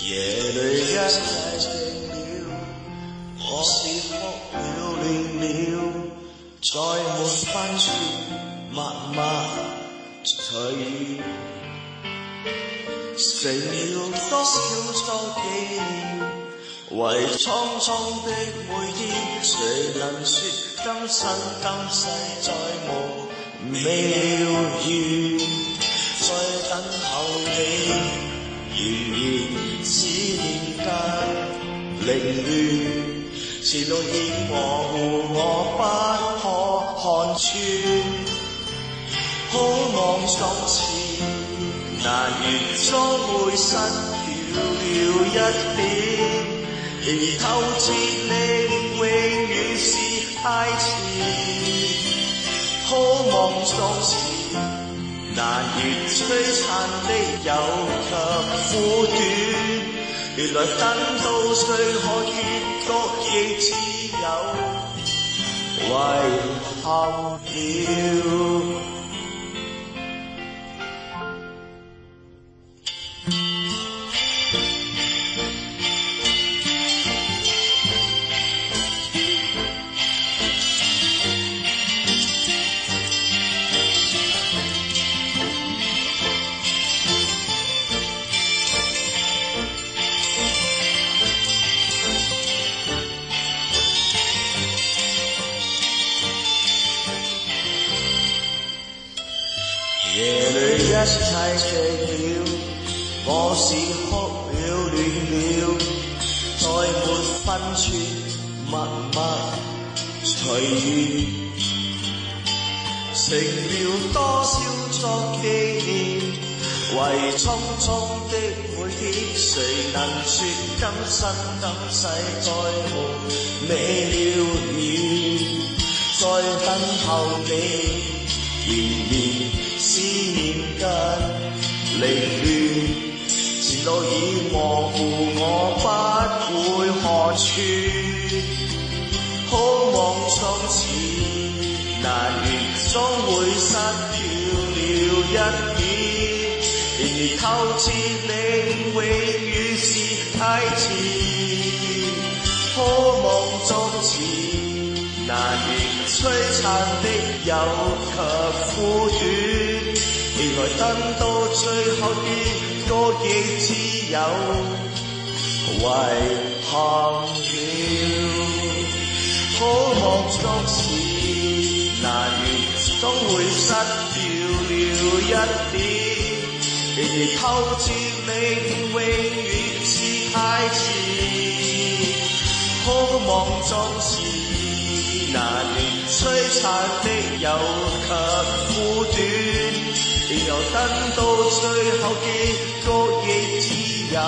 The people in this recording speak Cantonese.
夜裏一切靜了，我是哭了亂了，再沒分寸，默默隨意，成了多少作紀念。為匆匆的每天，誰能說今生今世再無未了緣？在等候你，仍然思念間凌亂，前路已模糊，我不可看穿。好望從前，難言終會失掉了一點。然而透徹你永遠是太遲，好望從前，難言璀璨的有及苦短，原來等到最後結局亦只有遺憾了。夜裏一切靜了，我是哭了亂了，再沒分寸，默默隨緣，成了多少作紀念。為匆匆的每天，誰能說今生今世再無未了緣？在等候你，仍然思念間凌亂，前路已模糊，我不會看穿。好望從前，難言終會失掉了一點。然而透徹你永遠是太遲，好望從前，難言璀璨的有及苦短。原來等到最後結局亦只有遺憾了。好望從前，難言總會失掉了一點。然而透徹你永遠是太遲，好望從前，難言璀璨的有及苦短。然後等到最後結局亦只有